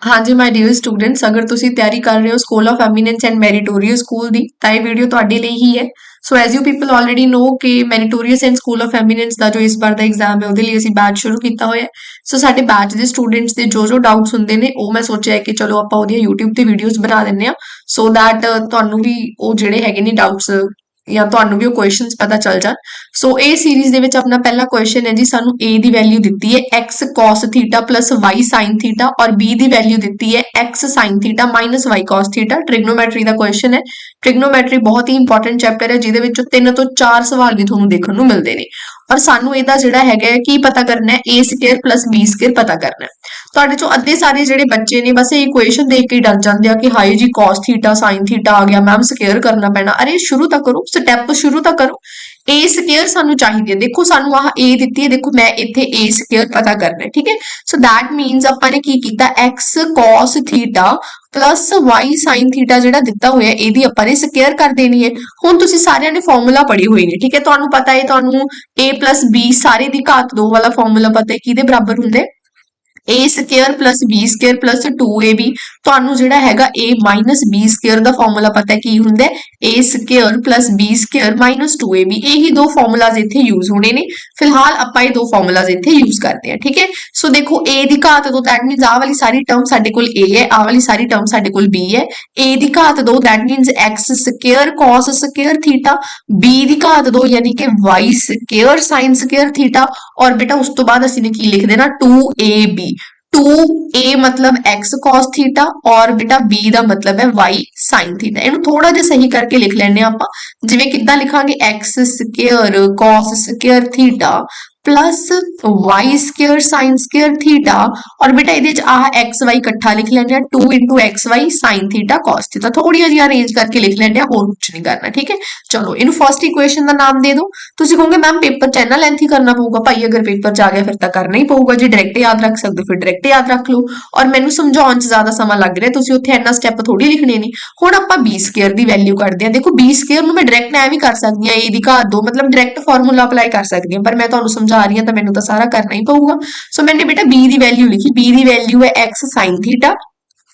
हाँ जी my dear students, अगर ਤੁਸੀਂ ਤਿਆਰੀ ਕਰ ਰਹੇ ਹੋ school of eminence and meritorious school ਦੀ ਤਾਂ ਇਹ ਵੀਡੀਓ ਤੁਹਾਡੇ ਲਈ ਹੀ ਹੈ। So as you people already know ਕਿ meritorious and school of eminence ਦਾ ਜੋ ਇਸ ਵਾਰ ਦਾ ਐਗਜ਼ਾਮ ਹੈ ਉਹਦੇ ਲਈ ਅਸੀਂ ਬੈਚ ਸ਼ੁਰੂ ਕੀਤਾ ਹੋਇਆ ਹੈ। ਸੋ ਸਾਡੇ ਬੈਚ ਦੇ ਸਟੂਡੈਂਟਸ ਦੇ ਜੋ ਡਾਊਟਸ ਹੁੰਦੇ ਨੇ ਉਹ ਮੈਂ ਸੋਚਿਆ ਕਿ ਚਲੋ ਆਪਾਂ ਉਹਦੀਆਂ YouTube ਤੇ ਵੀਡੀਓਜ਼ ਬਣਾ ਦਿੰਨੇ ਆ ਸੋ ਦੈਟ ਤੁਹਾਨੂੰ ਵੀ ਉਹ ਜਿਹੜੇ ਹੈਗੇ ਨੇ ਡਾਊਟਸ ਜਾਂ ਤੁਹਾਨੂੰ ਵੀ ਉਹ ਕੁਐਸਚਨਸ ਪਤਾ ਚੱਲ ਜਾਣ। ਸੋ ਇਹ ਸੀਰੀਜ਼ ਦੇ ਵਿੱਚ ਆਪਣਾ ਪਹਿਲਾ ਕੁਐਸਚਨ ਹੈ ਜੀ, ਸਾਨੂੰ a ਦੀ ਵੈਲਿਊ ਦਿੱਤੀ ਹੈ x cos theta plus y sin theta ਔਰ b ਦੀ ਵੈਲਿਊ ਦਿੱਤੀ ਹੈ x sin theta minus y cos theta. Trigonometry ਦਾ ਕੁਐਸਚਨ ਹੈ। ਟ੍ਰਿਗਨੋਮੈਟਰੀ ਬਹੁਤ ਹੀ ਇੰਪੋਰਟੈਂਟ ਚੈਪਟਰ ਹੈ ਜਿਹਦੇ ਵਿੱਚੋਂ 3 ਤੋਂ 4 ਸਵਾਲ ਵੀ ਤੁਹਾਨੂੰ ਦੇਖਣ ਨੂੰ ਮਿਲਦੇ ਨੇ ਔਰ ਸਾਨੂੰ ਇਹਦਾ ਜਿਹੜਾ ਹੈਗਾ ਕੀ ਪਤਾ ਕਰਨਾ ਹੈ, a square plus b square ਪਤਾ ਕਰਨਾ ਹੈ। ਤੁਹਾਡੇ ਚੋਂ ਅੱਧੇ ਸਾਰੇ ਜਿਹੜੇ ਬੱਚੇ ਨੇ ਬਸ ਇਹ ਇਕੁਏਸ਼ਨ ਦੇਖ ਕੇ ਡਰ ਜਾਂਦੇ ਆ ਕਿ ਹਾਏ ਜੀ cos ਥੀਟਾ sin ਥੀਟਾ ਆ ਗਿਆ ਮੈਮ ਸਕੁਅਰ ਕਰਨਾ ਪੈਣਾ। ਅਰੇ ਸ਼ੁਰੂ ਤਾਂ ਕਰੋ, ਸਟੈਪ ਸ਼ੁਰੂ ਤਾਂ ਕਰੋ। a ਸਕੁਅਰ ਸਾਨੂੰ ਚਾਹੀਦੀ ਹੈ। ਦੇਖੋ ਸਾਨੂੰ ਆਹ a ਦਿੱਤੀ ਹੈ, ਦੇਖੋ ਮੈਂ ਇੱਥੇ a ਸਕੁਅਰ ਪਤਾ ਕਰਨਾ ਹੈ, ਠੀਕ ਹੈ। ਸੋ ਦੈਟ ਮੀਨਸ ਆਪਾਂ ਨੇ ਕੀ ਕੀਤਾ, x cos theta plus y sin theta ਜਿਹੜਾ ਦਿੱਤਾ ਹੋਇਆ ਇਹਦੀ ਆਪਾਂ ਨੇ ਸਕੁਅਰ ਕਰ ਦੇਣੀ ਹੈ। ਹੁਣ ਤੁਸੀਂ ਸਾਰਿਆਂ ਨੇ ਫਾਰਮੂਲਾ ਪੜ੍ਹੇ ਹੋਏ ਨੇ, ਠੀਕ ਹੈ। ਤੁਹਾਨੂੰ ਪਤਾ ਹੈ, ਤੁਹਾਨੂੰ a plus b ਸਾਰੇ ਦੀ ਘਾਤ 2 ਵਾਲਾ ਫਾਰਮੂਲਾ ਪਤਾ ਹੈ ਕਿਹਦੇ ਬਰਾਬਰ ਹੁੰਦਾ ਹੈ, a square plus b square plus 2ab। ਤੁਹਾਨੂੰ ਜਿਹੜਾ ਹੈਗਾ a minus b square the formula ਪਤਾ ਹੈ ਕੀ ਹੁੰਦਾ ਹੈ, a square plus b square minus 2ab। ਇਹੀ ਦੋ ਫਾਰਮੂਲਾਜ਼ ਇੱਥੇ ਯੂਜ਼ ਹੋਣੇ ਨੇ। ਫਿਲਹਾਲ ਆਪਾਂ ਇਹ ਦੋ ਫਾਰਮੂਲਾਜ਼ ਇੱਥੇ ਯੂਜ਼ ਕਰਦੇ ਹਾਂ, ਠੀਕ ਹੈ। ਸੋ ਦੇਖੋ a ਦੀ ਘਾਤ 2 ਦੈਟ ਮੀਨਸ ਆਹ ਵਾਲੀ ਸਾਰੀ ਟਰਮ ਸਾਡੇ ਕੋਲ a ਹੈ, ਆਹ ਵਾਲੀ ਸਾਰੀ ਟਰਮ ਸਾਡੇ ਕੋਲ b ਹੈ। a the ਘਾਤ 2 that means x square cos square theta, b ਦੀ ਘਾਤ 2 ਯਾਨੀ ਕਿ y square sin square theta ਔਰ ਬੇਟਾ ਉਸ ਤੋਂ ਬਾਅਦ ਅਸੀਂ ਨੇ ਕੀ ਲਿਖ ਦੇਣਾ 2ab। 2a मतलब x cos थीटा और बेटा b ਦਾ मतलब है y sin थीटा। ਇਹਨੂੰ ਥੋੜਾ ਜਿਹਾ ਸਹੀ ਕਰਕੇ ਲਿਖ ਲੈਣੇ ਆਪਾਂ, ਜਿਵੇਂ ਕਿੱਦਾਂ ਲਿਖਾਂਗੇ x square cos square theta plus y square sin square theta और बेटा ਇਹਦੇ ਚ ਆਹ xy ਇਕੱਠਾ ਲਿਖ ਲੈਣੇ ਆ 2 xy sin theta cos theta. ਥੋੜੀਆਂ ਜਿਹੀਆਂ ਅਰੇਂਜ ਕਰਕੇ ਲਿਖ ਲੈਣੇ ਆ, ਹੋਰ ਕੁਝ ਨਹੀਂ ਕਰਨਾ, ਠੀਕ ਹੈ। ਚਲੋ ਇਹਨੂੰ ਫਰਸਟ ਇਕੁਏਸ਼ਨ ਦਾ ਨਾਮ ਦੇ ਦਿਓ। ਤੁਸੀਂ ਕਹੋਗੇ ਮੈਮ ਪੇਪਰ ਚ ਇੰਨਾ ਲੈਂਥੀ ਕਰਨਾ ਪਊਗਾ। ਭਾਈ ਅਗਰ ਪੇਪਰ ਚ ਆ ਗਿਆ ਫਿਰ ਤਾਂ ਕਰਨਾ ਹੀ ਪਊਗਾ, ਜੇ ਡਾਇਰੈਕਟ ਯਾਦ ਰੱਖ ਸਕਦੇ ਹੋ ਫਿਰ ਡਾਇਰੈਕਟ ਯਾਦ ਰੱਖ ਲਓ ਔਰ ਮੈਨੂੰ ਸਮਝਾਉਣ ਚ ਜ਼ਿਆਦਾ ਸਮਾਂ ਲੱਗ ਰਿਹਾ, ਤੁਸੀਂ ਉੱਥੇ ਇੰਨਾ ਸਟੈਪ ਥੋੜੀ ਲਿਖਣੇ ਨੇ। ਹੁਣ ਆਪਾਂ b ਸਕੁਅਰ ਦੀ ਵੈਲਿਊ ਕੱਢਦੇ ਹਾਂ। ਦੇਖੋ b ਸਕੁਅਰ ਨੂੰ ਮੈਂ ਡਾਇਰੈਕਟ ਐਵੇਂ ਕਰ ਸਕਦੀ ਹਾਂ, a ਦੀ ਘਾਤ 2 ਮਤਲਬ ਡਾਇਰੈਕਟ ਫਾਰਮੂਲਾ ਅਪਲਾਈ ਕਰ ਸਕਦੀ ਹਾਂ, ਪਰ ਮੈਂ ਤੁਹਾਨੂੰ ਸਮਝਾ ਰਹੀ ਹਾਂ ਤਾਂ ਮੈਨੂੰ ਤਾਂ ਸਾਰਾ ਕਰਨਾ ਹੀ ਪਊਗਾ। ਸੋ ਮੈंने बेटा b ਦੀ ਵੈਲਿਊ ਲਿਖੀ, b ਦੀ ਵੈਲਿਊ ਹੈ x sin theta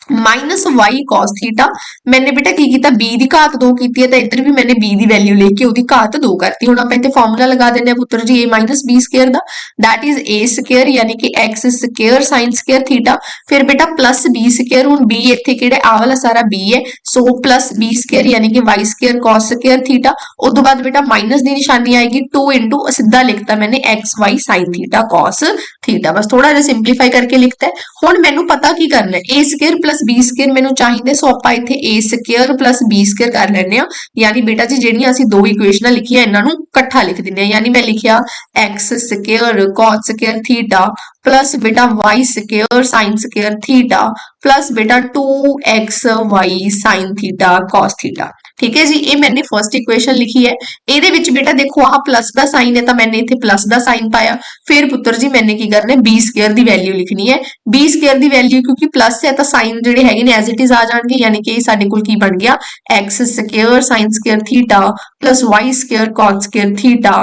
minus y cos theta. मैंने बेटा की किया b ਦੀ ਘਾਤ 2 ਕੀਤੀ ਹੈ ਤਾਂ ਇੱਧਰ ਵੀ मैंने b ਦੀ ਵੈਲਿਊ ਲੈ ਕੇ ਉਹਦੀ ਘਾਤ 2 ਕਰਤੀ। ਹੁਣ ਆਪਾਂ ਇੱਥੇ ਫਾਰਮੂਲਾ ਲਗਾ ਦਿੰਦੇ ਆ ਪੁੱਤਰ ਜੀ a minus b square the, that is a square ਯਾਨੀ ਕਿ x square sin square theta ਫਿਰ ਬੇਟਾ ਪਲੱਸ b ਸਕੁਅਰ। ਹੁਣ b ਇੱਥੇ ਕਿਹੜਾ ਆ ਵਾਲਾ ਸਾਰਾ b ਹੈ, ਸੋ ਪਲੱਸ b ਸਕੁਅਰ ਯਾਨੀ ਕਿ y square cos square theta. ਉਸ ਤੋਂ ਬਾਅਦ ਬੇਟਾ ਮਾਈਨਸ ਦੀ ਨਿਸ਼ਾਨੀ ਆਏਗੀ 2 into ਸਿੱਧਾ ਲਿਖਤਾ मैंने xy sin theta cos theta, बस थोड़ा ਜਿਹਾ ਸਿੰਪਲੀਫਾਈ ਕਰਕੇ ਲਿਖਤਾ ਹੈ। ਹੁਣ ਮੈਨੂੰ ਪਤਾ ਕੀ ਕਰਨਾ ਹੈ, a square plus b square ਮੈਨੂੰ ਚਾਹੀਦਾ, ਸੋ ਆਪਾਂ ਇੱਥੇ a square plus b square ਕਰ ਲੈਣੇ ਆ। ਯਾਨੀ ਬੇਟਾ ਜੀ ਜਿਹੜੀਆਂ ਅਸੀਂ ਦੋ ਇਕੁਏਸ਼ਨਾਂ ਲਿਖੀਆਂ ਇਹਨਾਂ ਨੂੰ ਇਕੱਠਾ ਲਿਖ ਦਿੰਦੇ ਆ। ਯਾਨੀ ਮੈਂ ਲਿਖਿਆ x square cos square theta plus बेटा y square sin square theta plus बेटा 2xy sin theta cos theta. ठीक है जी, ये मैंने फर्स्ट इक्वेशन लिखी है। ਇਹਦੇ ਵਿੱਚ बेटा देखो आ प्लस का साइन है तो मैंने इत्थे प्लस का साइन पाया। फिर पुत्र जी मैंने की करना है b स्क्वायर की वैल्यू लिखनी है। b स्क्वायर की वैल्यू क्योंकि प्लस है तो साइन ਜਿਹੜੇ ਹੈਗੇ ਨੇ एज इट इज आ जाएंगे, यानी कि ਸਾਡੇ ਕੋਲ ਕੀ ਬਣ ਗਿਆ x square sin square theta plus y square cos square theta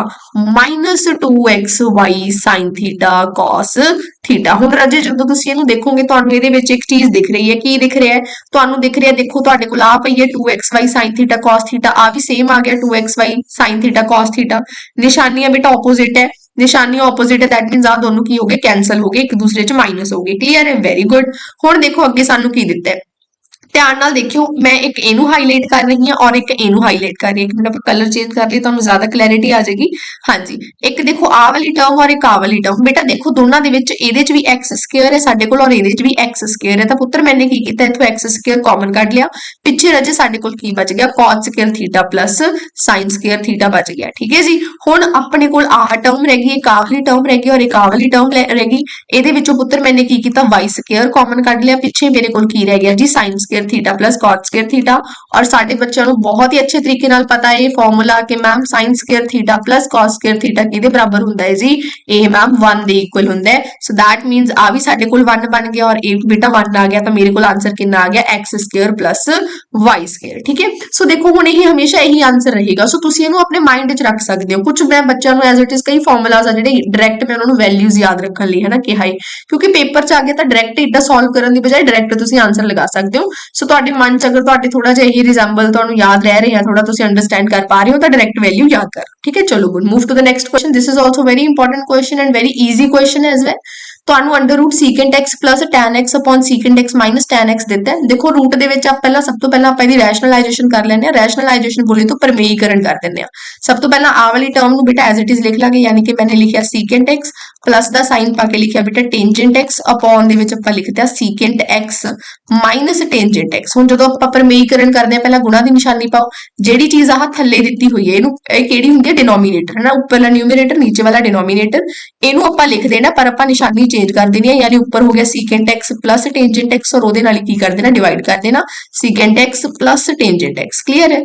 minus 2xy sin theta cos theta. ਹੁਣ ਰਾਜੇ ਜਦੋਂ ਤੁਸੀਂ ਇਹਨੂੰ ਦੇਖੋਗੇ ਤੁਹਾਨੂੰ ਇਹਦੇ ਵਿੱਚ ਇੱਕ ਚੀਜ਼ ਦਿਖ ਰਹੀ ਹੈ। ਕੀ ਦਿਖ ਰਿਹਾ ਹੈ ਤੁਹਾਨੂੰ? ਦਿਖ ਰਿਹਾ ਦੇਖੋ ਤੁਹਾਡੇ ਕੋਲ ਆ ਪਈ ਹੈ 2xy sin theta cos theta, ਆ ਵੀ ਸੇਮ ਆ ਗਿਆ 2xy sin theta cos theta. ਨਿਸ਼ਾਨੀਆਂ ਬੇਟਾ ਆਪੋਜ਼ਿਟ ਹੈ, ਨਿਸ਼ਾਨੀ ਆਪੋਜ਼ਿਟ ਹੈ दैट मींस ਆ ਦੋਨੋਂ ਕੀ ਹੋ ਗਏ ਕੈਨਸਲ ਹੋ ਗਏ, ਇੱਕ ਦੂਸਰੇ ਚ ਮਾਈਨਸ ਹੋ ਗਏ। ਕਲੀਅਰ ਹੈ, ਵੈਰੀ ਗੁੱਡ। ਹੁਣ ਦੇਖੋ ਅੱਗੇ ਸਾਨੂੰ ਕੀ ਦਿੱਤਾ ਹੈ, ध्यान नाल देखियो। मैं एक इनू हाईलाइट कर रही हूं और एक इनू हाईलाइट कर रही हूं। आप कलर चेंज कर लिए तो ज्यादा क्लैरिटी आ जाएगी। हाँ जी, एक देखो आ वाली टर्म और एक आ वाली टर्म। बेटा देखो दोनों दे विच इहदे च भी एक्स स्क्वायर है साडे कोल और इहदे च भी एक्स स्क्वायर है, तो पुत्र मैंने की कीता इथों एक्स स्क्वायर कॉमन कढ लिया। पिछे रजे साडे कोल की बच गया cos square theta plus sin square theta बच गया। ठीक है जी, हुण अपने कोल आ टर्म रह गई, एक आ वाली टर्म रह गई और एक आ वाली टर्म रह गई। इहदे विचों पुत्र मैंने की कीता y स्क्वायर कॉमन कढ लिया, पिछे मेरे कोल की रह गया जी sin square theta plus cot square theta. और साडे बच्चों को बहुत ही अच्छे तरीके नाल पता है फॉर्मूला कि ma'am sine square theta plus cos square theta किहदे बराबर हुंदा है जी, ये मैम 1 दे इक्वल हुंदा है। सो दैट मीनस आ भी साडे कोल 1 बन गया और ए बेटा 1 आ गया, तो मेरे कोल आंसर कितना आ गया x square plus y square. ठीक है, सो देखो हुण यही हमेशा यही आंसर रहेगा। सो तुसीं इहनूं अपने माइंड च रख सकदे हो। कुछ मैं बच्चों को एज इट इज कई फॉर्मूलाज आ जिहड़े डायरैक्ट मैं उन्होंने वैल्यूज याद रखने लई है ना किहा है, क्योंकि पेपर च आ गया तो डायरैक्ट इदा सॉल्व करने की बजाय डायरैक्ट तुसीं आंसर लगा सकते हो। सो तुहाडे मन च अगर तुहाडे थोड़ा जिहा यही रिजेंबल तुहानूं याद रह रहा, थोड़ा तुसीं अंडरस्टैंड कर पा रहे हो तो डायरैक्ट वैल्यू याद करो। ठीक है, चलो good, move to the next question. This is also very important question and very easy question as well. ਤੁਹਾਨੂੰ under root secant x plus tan x upon secant x minus tan x ਦਿੱਤਾ ਹੈ। ਦੇਖੋ route ਦੇ ਵਿੱਚ ਆਪ ਪਹਿਲਾਂ ਸਭ ਤੋਂ ਪਹਿਲਾਂ ਆਪਾਂ ਇਹਦੀ ਰੈਸ਼ਨਲਾਈਜੇਸ਼ਨ ਕਰ ਲੈਂਦੇ ਆ। ਰੈਸ਼ਨਲਾਈਜੇਸ਼ਨ ਬੋਲੇ तो ਪਰਮੇਈਕਰਨ ਕਰ ਦਿੰਦੇ ਆ। ਸਭ ਤੋਂ ਪਹਿਲਾਂ ਆ ਵਾਲੀ ਟਰਮ ਨੂੰ ਬੇਟਾ ਐਜ਼ ਇਟ ਇਜ਼ ਲਿਖ ਲਾਂਗੇ, ਯਾਨੀ ਕਿ ਮੈंने ਲਿਖਿਆ ਸੀਕੈਂਟ x प्लस ਦਾ ਸਾਈਨ ਪਾ ਕੇ ਲਿਖਿਆ ਬੇਟਾ ਟੈਂਜੈਂਟ x अपॉन ਦੇ ਵਿੱਚ ਆਪਾਂ ਲਿਖਦੇ ਆ secant x minus tangent x। ਹੁਣ ਜਦੋਂ ਆਪਾਂ ਪਰਮੇਈਕਰਨ ਕਰਦੇ ਆ ਪਹਿਲਾਂ ਗੁਣਾ ਦੀ ਨਿਸ਼ਾਨੀ ਪਾਓ। ਜਿਹੜੀ ਚੀਜ਼ ਆਹ ਥੱਲੇ ਦਿੱਤੀ ਹੋਈ ਹੈ ਇਹਨੂੰ ਇਹ ਕਿਹੜੀ ਹੁੰਦੀ ਹੈ ਡਿਨੋਮੀਨੇਟਰ, ਹੈ ਨਾ, ਉੱਪਰਲਾ ਨਿਊਮਰੇਟਰ ਨੀਚੇ ਵਾਲਾ ਡਿਨੋਮੀਨੇਟਰ। ਇਹਨੂੰ ਆਪਾਂ ਲਿਖ ਦੇਣਾ ਪਰ ਆਪਾਂ ਨਿਸ਼ਾਨੀ चेंज कर देनी है, यानी ऊपर हो गया secant x plus tangent x और ओदे नाल की कर देना डिवाइड कर देना secant x plus tangent x. Clear है,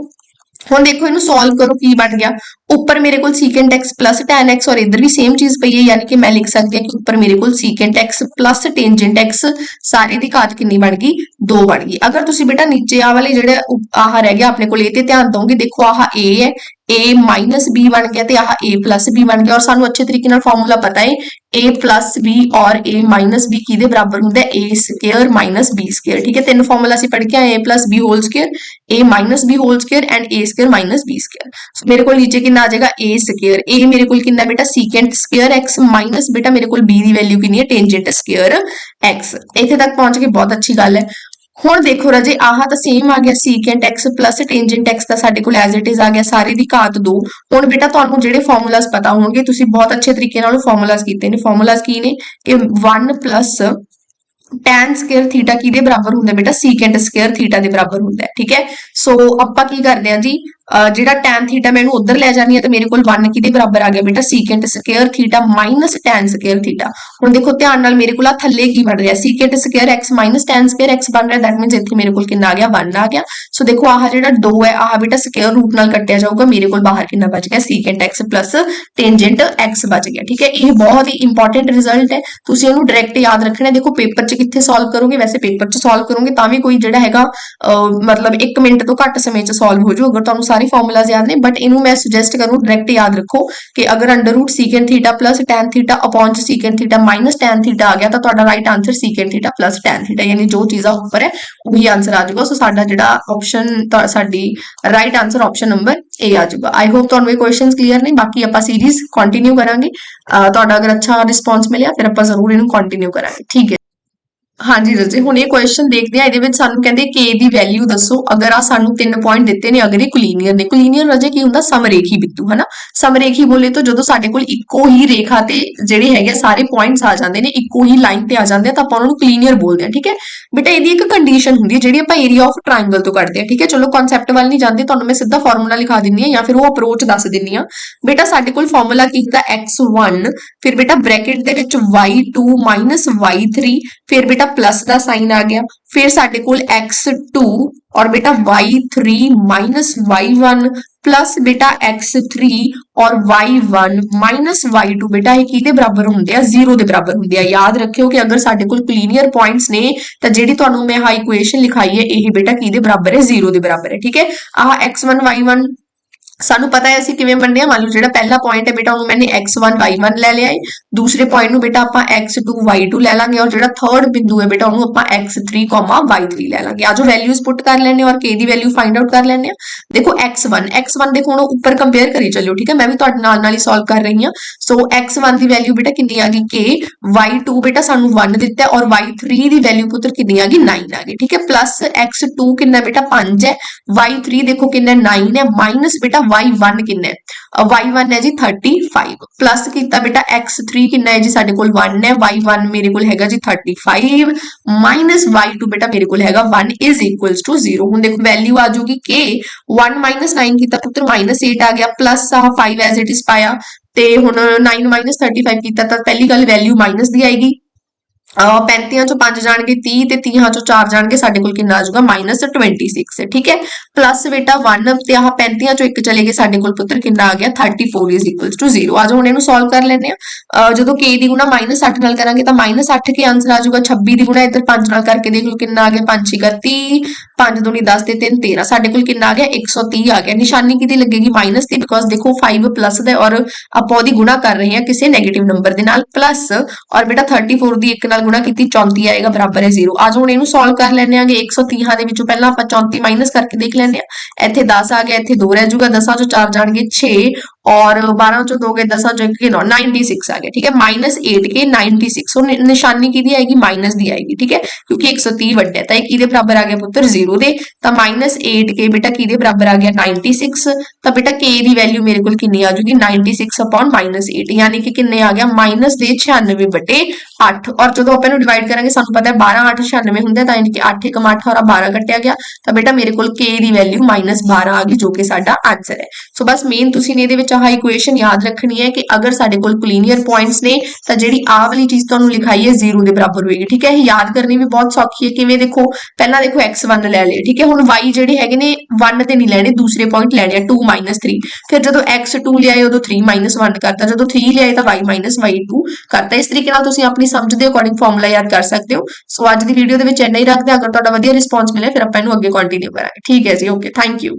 हुण देखो इनू सॉल्व करो की बन गया। ऊपर मेरे को secant x plus tan x और इधर भी सेम चीज पई है, यानी कि मैं लिख सकती हूँ कि ऊपर मेरे को secant x plus tangent x सारे दी घात कितनी बन गई 2 बन गई। अगर तुसी बेटा नीचे आ वाले जेडे आह रह गया अपने को ये ध्यान दोगे, देखो आह ए है, ए माइनस बी बन गया तो आह ए प्लस बी बन गया। और सानू अच्छे तरीके नाल फॉर्मूला पता है ए प्लस बी और ए माइनस बी किहदे बराबर हुंदा है A square minus B square. ठीक है, तीन फॉर्मूला असीं पढ़ के आए, A plus B whole square, A minus B whole square and A square minus B square. So मेरे को नीचे कितना आ जाएगा ए स्केयर, ए मेरे को कितना बेटा सीकेंट स्केयर एक्स माइनस बेटा मेरे को बी की वैल्यू कितनी है टेंजेंट स्केयर एक्स। इत्थे तक पहुंच के बहुत अच्छी गल है। हुण देखो राजे आह तो सेम आ गया secant x plus tangent x का साडे कोल एज इट इज आ गया, सारे दी घात 2। हुण बेटा तुहानूं जिहड़े फॉर्मूलाज पता होणगे तुसीं बहुत अच्छे तरीके नाल फॉर्मूलाज कीते ने। फॉर्मूलाज की ने कि 1 प्लस टैन स्केयर थीटा किहदे बराबर हुंदा बेटा सीकेंट स्केयर थीटा दे बराबर हुंदा है। ठीक है, सो आपां की करदे हां जी जिहड़ा टैन थीटा मैं इहनूं उधर लै जानी है तो मेरे कोल 1 किहदे बराबर आ गया बेटा secant square theta minus tan square theta. हुण देखो ध्यान नाल मेरे कोल थल्ले की बन रहा secant square x minus tan square x बन रहा, दैट मीनस इत्थे मेरे कोल कितना आ गया 1 आ गया। सो देखो आह जिहड़ा 2 है आह बेटा स्केयर रूट नाल कट्टिया जाऊगा, मेरे कोल बाहर कितना बच गया secant x plus tangent x बच गया। ठीक है, ये बहुत ही इंपॉर्टेंट रिजल्ट है, तुसीं इहनूं डायरैक्ट याद रखना है। देखो पेपर च कित्थे सॉल्व करोगे, वैसे पेपर च सॉल्व करोगे तां भी कोई जिहड़ा हैगा मतलब 1 मिनट तो घट समय च सॉल्व हो जाऊ अगर तुहानूं सारे फॉर्मूलाज याद ने। बट इनू मैं सुजेस्ट करूं डायरेक्ट याद रखो कि अगर under root secant theta plus tan theta upon secant theta minus tan theta आ गया तो तुहाडा right answer secant theta plus tan theta, यानी जो चीज़ ऊपर है वही आंसर आ जाएगा। सो साडा जिहड़ा ऑप्शन साडी right answer option number A आ जाएगा। आई होप तुहानूं ये क्वेश्चंस क्लीयर ने, बाकी आपां सीरीज कंटिन्यू करांगे। तुहाडा अगर अच्छा रिस्पॉन्स मिलिया फिर आपां जरूर इनू कंटिन्यू करांगे। ठीक है, हाँ जी रजे हुण ये क्वेश्चन देखते हैं, ਇਹਦੇ सानू कहंदे k दी वैल्यू दसो अगर आ सानू 3 पॉइंट दिते ने अगर ये कोलिनियर ने। कोलिनियर रजे की हुंदा समरेखी बिंदु, है ना। समरेखी बोले तो जदों साडे कोल इक्को ही रेखा ते जिहड़े हैगे सारे पॉइंट्स आ जांदे ने इक्को ही लाइन ते आ जांदे तां आपां उहनूं कोलिनियर बोलदे हां। ठीक है बेटा, इहदी एक कंडीशन हुंदी है जिहड़ी आपां एरिया ऑफ ट्रायंगल तो कढदे हां। ठीक है, चलो कॉन्सैप्ट वाल नहीं जांदे, तुहानूं मैं सीधा फार्मूला लिखा दिंदी हां या फिर वो अप्रोच दस दिंदी हां। बेटा साडे कोल फार्मूला की हुंदा x1 फिर बेटा ब्रैकेट दे विच y2 माइनस y3 फिर बेटा प्लस दा साइन आ गया, फिर साडे कोल x2 और बेटा y3 माइनस y1 प्लस बेटा x3 और y1 माइनस y2 बेटा ये किहदे बराबर हुंदे आ 0 दे बराबर हुंदे आ। याद रखियो कि अगर साडे कोल कोलिनियर पॉइंट्स ने तां जिहड़ी तुहानूं मैं हां इक्वेशन लिखाई है यही बेटा किहदे बराबर है 0 दे बराबर है। ठीक है, आह x1 y1 सानू पता है असीं किवें बनने, मान लो जिहड़ा पहला पॉइंट है बेटा उन्होंने मैंने x1 y1 ले लिया है, दूसरे पॉइंट नू बेटा आपां x2 y2 ले लांगे और जिहड़ा थर्ड बिंदु है बेटा उन्होंने आपां x3 y3 ले लांगे। आज वैल्यूज पुट कर लेने और k दी वैल्यू फाइंड आउट कर लेने। देखो x1 देखो हुण ऊपर कंपेयर करी चलो। ठीक है, मैं भी तुहाडे नाल ही सॉल्व कर रही हां। सो x1 दी वैल्यू बेटा कितनी आ गई k, y2 बेटा सानू 1 दिता है और y3 दी वैल्यू पुत्र कितनी आ गई 9 आ गई। ठीक है, प्लस x2 कितना बेटा 5 है, y3 देखो कितना 9 है, माइनस बेटा y1 कितना y1 है जी 35 प्लस कितना बेटा x3 कितना है जी साडे कोल 1 है, y1 मेरे कोल हैगा जी 35 माइनस y2 बेटा मेरे कोल हैगा 1 इज इक्वल्स टू 0। हुण देखो वैल्यू आ जाऊगी k 1 माइनस 9 कितना पुत्र माइनस 8 आ गया, प्लस 5 एज इट इज पाया ते हुण 9 माइनस 35 कितना तां पहली गल वैल्यू माइनस दी आएगी 35 ਚੋਂ 5 ਜਾਣਗੇ 30 ਤੇ 30 ਚੋਂ 4 ਜਾਣਗੇ, ਸਾਡੇ ਕੋਲ ਕਿੰਨਾ ਆ ਜਾਊਗਾ -26, ਠੀਕ ਹੈ। ਪਲੱਸ ਬੇਟਾ 1 ਤੇ ਆਹ 35 ਚੋਂ 1 ਚਲੇ ਗਏ, ਸਾਡੇ ਕੋਲ ਪੁੱਤਰ ਕਿੰਨਾ ਆ ਗਿਆ 34 ਇਜ਼ ਇਕੁਅਲ ਟੂ 0। ਆ ਜਾਓ ਹੁਣ ਇਹਨੂੰ ਸੋਲਵ ਕਰ ਲੈਂਦੇ ਆ। ਜਦੋਂ k ਦੀ ਗੁਣਾ -8 ਨਾਲ ਕਰਾਂਗੇ ਤਾਂ -8 ਕੇ ਆਂਸਰ ਆ ਜਾਊਗਾ। 26 ਦੀ ਗੁਣਾ ਇੱਧਰ 5 ਨਾਲ ਕਰਕੇ ਦੇਖ ਲਓ ਕਿੰਨਾ ਆ ਗਿਆ, 5 6 30, 5 दूनी 10 ਤੇ 3 13, ਸਾਡੇ ਕੋਲ ਕਿੰਨਾ ਆ ਗਿਆ 130 ਆ ਗਿਆ। ਨਿਸ਼ਾਨੀ ਕਿਹਦੀ ਲੱਗੇਗੀ ਮਾਈਨਸ ਦੀ, ਬਿਕੋਜ਼ ਦੇਖੋ 5 ਪਲੱਸ ਦਾ ਔਰ ਆਪਾਂ ਉਹਦੀ ਗੁਣਾ ਕਰ ਰਹੇ ਹਾਂ ਕਿਸੇ ਨੈਗੇਟਿਵ ਨੰਬਰ ਦੇ ਨਾਲ, ਪਲੱਸ ਔਰ ਬੇਟਾ 34 ਦੀ 1 ਨਾਲ ਗੁਣਾ ਕੀਤੀ 34 ਆਏਗਾ ਬਰਾਬਰ ਹੈ 0। ਅੱਜ ਹੁਣ ਇਹਨੂੰ ਸੋਲਵ ਕਰ ਲੈਣੇ ਆਗੇ। 130 ਦੇ ਵਿੱਚੋਂ ਪਹਿਲਾਂ ਆਪਾਂ 34 ਮਾਈਨਸ ਕਰਕੇ ਦੇਖ ਲੈਣੇ ਆ। ਇੱਥੇ 10 ਆ ਗਿਆ, ਇੱਥੇ 2 ਰਹਿ ਜਾਊਗਾ, 10 ਚੋਂ 4 ਜਾਣਗੇ 6 और 12 चो 2 गए 10 चो 1 96 आ गया, ठीक है। -8 के 96 और निशानी की आएगी माइनस दी आएगी, ठीक है, क्योंकि 130 वड्डा है तो बराबर आ गया पुत्र 0 दे। तो -8 के बेटा कि बराबर आ गया 96। तो बेटा के दी वैल्यू मेरे को कितनी आ जाएगी 96 अपॉन -8, यानी कि कितने आ गया -96/8। और जो आप डिवाइड करेंगे सानू पता है 12 8 96 होंगे, तो यानी कि 8 1 8 और 12 कटिया गया, तो बेटा मेरे को के दी वैल्यू -12 आ गई, जो कि साडा आंसर है। सो बस मेन तुसीं ने आह इक्वेशन याद रखनी है कि अगर साडे कोल कोलिनियर पॉइंट्स ने तो जिहड़ी आ वाली चीज तुहानूं लिखाई है 0 के बराबर होएगी, ठीक है। याद करनी भी बहुत सौखी है, किवें देखो पहला देखो x1 ले लिया, ठीक है। हुण y जिहड़े हैगे ने 1 ते नहीं लैणे, दूसरे पॉइंट ले लिया 2 -3, फिर जदों x2 लिया उदों 3 -1 करता, जदों 3 लिया तो y -y2 करता। इस तरीके नाल तुसीं अपनी समझ दे अकॉर्डिंग फॉर्मूला याद कर सकते हो। सो अज दी वीडियो दे विच इन्ना ही रखदे, अगर तुहाडा वधिया रिस्पॉन्स मिले फिर आपां इहनूं अगे कंटिन्यू करांगे, ठीक है जी। Okay, thank you.